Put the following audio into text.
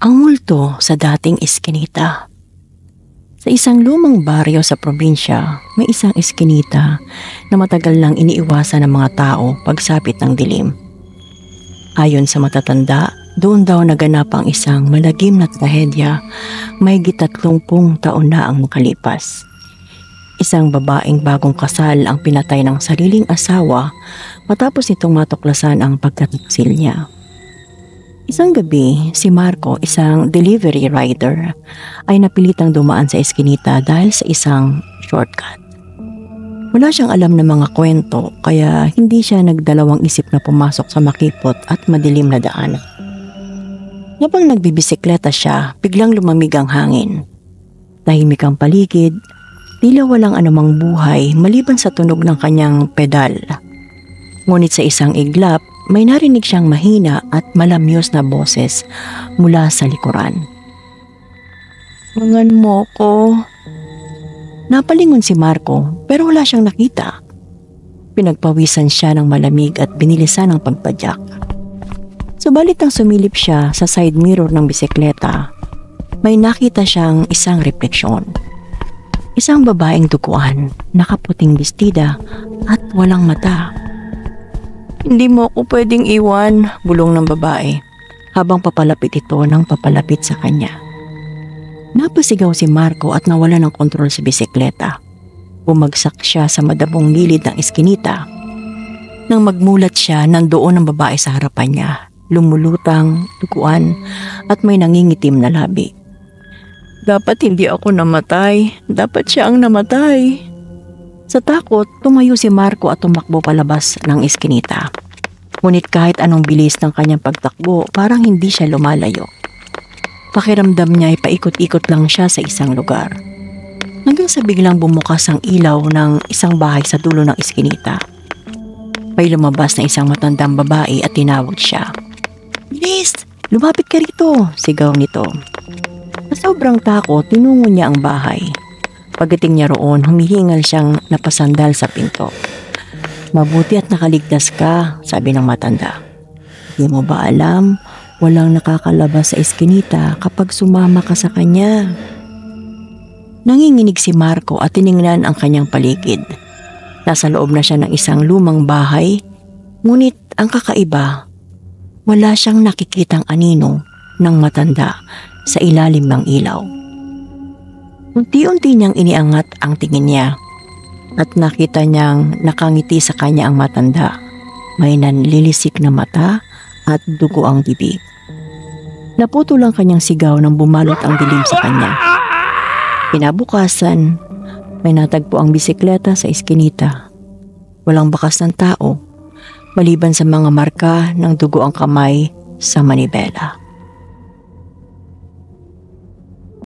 Ang multo sa dating iskinita. Sa isang lumang baryo sa probinsya, may isang iskinita na matagal nang iniiwasan ng mga tao pagsapit ng dilim. Ayon sa matatanda, doon daw naganap ang isang malagim na trahedya mahigit 30 taon na ang makalipas. Isang babaeng bagong kasal ang pinatay ng sariling asawa matapos nitong matuklasan ang pagkataksil niya. Isang gabi, si Marco, isang delivery rider, ay napilitang dumaan sa eskinita dahil sa isang shortcut. Wala siyang alam ng mga kwento kaya hindi siya nagdalawang isip na pumasok sa makipot at madilim na daan. Habang nagbibisikleta siya, biglang lumamig ang hangin. Tahimik ang paligid, tila walang anumang buhay maliban sa tunog ng kanyang pedal. Ngunit sa isang iglap, may narinig siyang mahina at malamyos na boses mula sa likuran. "Tulungan mo ko." Napalingon si Marco pero wala siyang nakita. Pinagpawisan siya ng malamig at binilisan ang pagpadyak. Subalit nang sumilip siya sa side mirror ng bisikleta, may nakita siyang isang refleksyon. Isang babaeng duguan, nakaputing bestida at walang mata. "Hindi mo ako pwedeng iwan," bulong ng babae habang papalapit ito ng papalapit sa kanya. Napasigaw si Marco at nawala ng kontrol sa bisikleta. Bumagsak siya sa madabong gilid ng eskinita. Nang magmulat siya, nandoon ang babae sa harapan niya, lumulutang, duguan at may nangingitim na labi. "Dapat hindi ako namatay. Dapat siya ang namatay." Sa takot, tumayo si Marco at tumakbo palabas ng eskinita. Ngunit kahit anong bilis ng kanyang pagtakbo, parang hindi siya lumalayo. Pakiramdam niya ay paikot-ikot lang siya sa isang lugar. Hanggang sa biglang bumukas ang ilaw ng isang bahay sa dulo ng eskinita. May lumabas na isang matandang babae at tinawag siya. "Bilis! Lumapit ka rito!" sigaw nito. Sa sobrang takot, tinungo niya ang bahay. Pagdating niya roon, humihingal siyang napasandal sa pinto. "Mabuti at nakaligtas ka," sabi ng matanda. "Di mo ba alam, walang nakakalabas sa eskinita kapag sumama ka sa kanya?" Nanginginig si Marco at tiningnan ang kanyang paligid. Nasa loob na siya ng isang lumang bahay, ngunit ang kakaiba, wala siyang nakikitang anino ng matanda sa ilalim ng ilaw. Unti-unti niyang iniangat ang tingin niya at nakita niyang nakangiti sa kanya ang matanda. May nanlilisik na mata at dugo ang bibig. Naputol ang kanyang sigaw nang bumalot ang dilim sa kanya. Kinabukasan, may natagpo ang bisikleta sa eskinita. Walang bakas ng tao, maliban sa mga marka ng dugo ang kamay sa manibela.